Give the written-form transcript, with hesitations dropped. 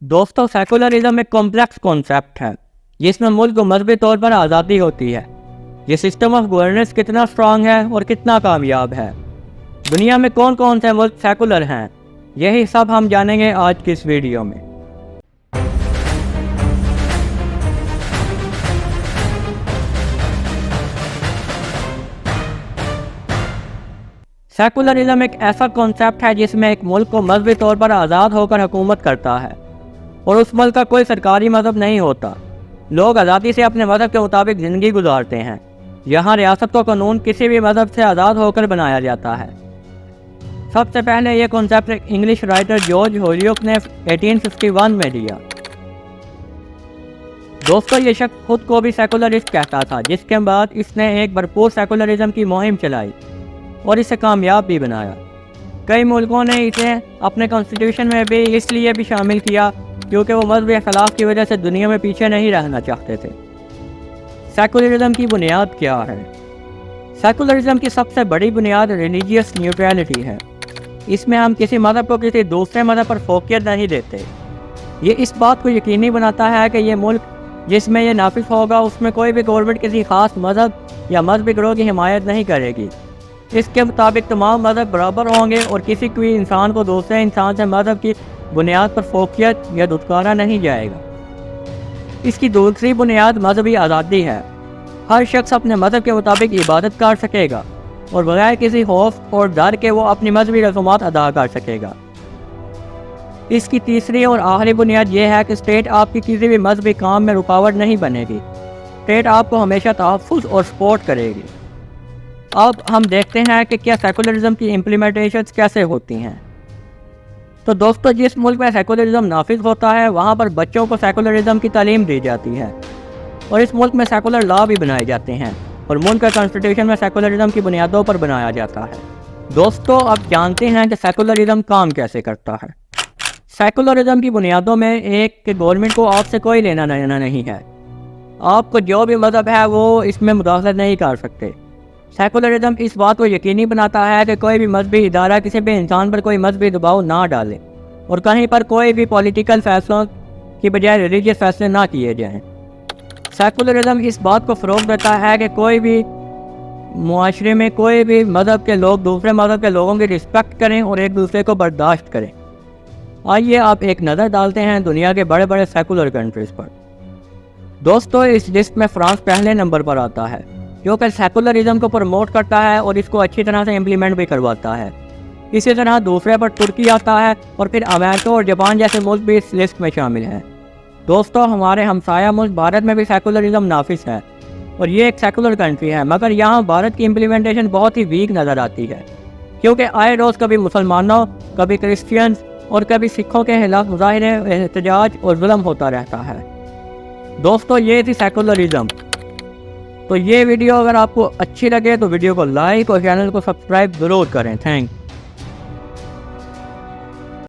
दोस्तों, सेकुलरिज्म एक complex concept है जिसमें मुल्क को मजहबी तौर पर आज़ादी होती है। ये सिस्टम ऑफ गवर्नेंस कितना स्ट्रांग है और कितना कामयाब है। दुनिया में कौन कौन से मुल्क सेकुलर हैं, यही सब हम जानेंगे आज की इस वीडियो में। सेकुलरिज्म एक ऐसा कॉन्सेप्ट है जिसमें एक मुल्क को मजहबी तौर पर आज़ाद होकर हुकूमत करता है और उस मुल्क का कोई सरकारी मजहब नहीं होता। लोग आज़ादी से अपने मजहब के मुताबिक ज़िंदगी गुजारते हैं। यहाँ रियासत का कानून किसी भी मजहब से आज़ाद होकर बनाया जाता है। सबसे पहले ये कॉन्सेप्ट एक इंग्लिश राइटर जॉर्ज होलियोक ने 1851 में दिया। दोस्तों, ये शख्स खुद को भी सेकुलरिस्ट कहता था, जिसके बाद इसने एक भरपूर सेकुलरिज्म की मुहिम चलाई और इसे कामयाब भी बनाया। कई मुल्कों ने इसे अपने कॉन्स्टिट्यूशन में भी इसलिए भी शामिल किया क्योंकि वो मजहबी अखलाफ की वजह से दुनिया में पीछे नहीं रहना चाहते थे। सेकुलरिज्म की बुनियाद क्या है? सेकुलरिज्म की सबसे बड़ी बुनियाद रिलीजियस न्यूट्रलिटी है। इसमें हम किसी मज़हब को किसी दूसरे मज़हब पर फोकियत नहीं देते। ये इस बात को यकीनी बनाता है कि ये मुल्क जिसमें ये नाफिज होगा उसमें कोई भी गवर्नमेंट किसी खास मज़हब या मजहबी गिरोह की हिमायत नहीं करेगी। इसके मुताबिक तमाम मज़हब बराबर होंगे और किसी कोई इंसान को दूसरे इंसान से मज़हब की बुनियाद पर फोकियत या दुत्कारा नहीं जाएगा। इसकी दूसरी बुनियाद मजहबी आज़ादी है। हर शख्स अपने मज़हब के मुताबिक इबादत कर सकेगा और बगैर किसी खौफ और डर के वो अपनी मजहबी रसूमात अदा कर सकेगा। इसकी तीसरी और आखिरी बुनियाद यह है कि स्टेट आपकी किसी भी मजहबी काम में रुकावट नहीं बनेगी। स्टेट आपको हमेशा तहफ़्फ़ुज़ और सपोर्ट करेगी। अब हम देखते हैं कि क्या सेकुलरिज्म की इम्प्लीमेंटेशन कैसे होती हैं। तो दोस्तों, जिस मुल्क में सेकुलरिज्म नाफिज होता है वहाँ पर बच्चों को सेकुलरिज्म की तालीम दी जाती है और इस मुल्क में सेकुलर लॉ भी बनाए जाते हैं और मुल्क का कॉन्स्टिट्यूशन में सेकुलरिज्म की बुनियादों पर बनाया जाता है। दोस्तों, अब जानते हैं कि सेकुलरिज्म काम कैसे करता है। सेकुलरिज्म की बुनियादों में एक कि गवर्नमेंट को आपसे कोई लेना देना नहीं है। आपको जो भी मज़हब है वो इसमें मुदाखलत नहीं कर सकते। सेकुलरिज्म इस बात को यकीनी बनाता है कि कोई भी मजहबी इदारा किसी भी इंसान पर कोई मजहबी दबाव ना डाले और कहीं पर कोई भी पॉलिटिकल फैसलों की बजाय रिलीजियस फैसले ना किए जाएं। सेकुलरिज्म इस बात को फ़रोग़ देता है कि कोई भी मुआशरे में कोई भी मज़हब के लोग दूसरे मज़हब के लोगों की रिस्पेक्ट करें और एक दूसरे को बर्दाश्त करें। आइए आप एक नज़र डालते हैं दुनिया के बड़े बड़े सेकुलर कंट्रीज़ पर। दोस्तों, इस लिस्ट में फ्रांस पहले नंबर पर आता है, जो कि सेकुलरिज्म को प्रमोट करता है और इसको अच्छी तरह से इम्प्लीमेंट भी करवाता है। इसी तरह दूसरे पर तुर्की आता है और फिर अमेरिका और जापान जैसे मुल्क भी इस लिस्ट में शामिल हैं। दोस्तों, हमारे हमसाया मुल्क भारत में भी सेकुलरिज्म नाफिज है और ये एक सेकुलर कंट्री है, मगर यहाँ भारत की इम्प्लीमेंटेशन बहुत ही वीक नज़र आती है क्योंकि आए रोज़ कभी मुसलमानों, कभी क्रिश्चियंस और कभी सिखों के खिलाफ मुजाहरे, एहतजाज और जुल्म होता रहता है। दोस्तों, ये थी सेकुलरिज्म। तो ये वीडियो अगर आपको अच्छी लगे तो वीडियो को लाइक और चैनल को सब्सक्राइब ज़रूर करें। थैंक्स।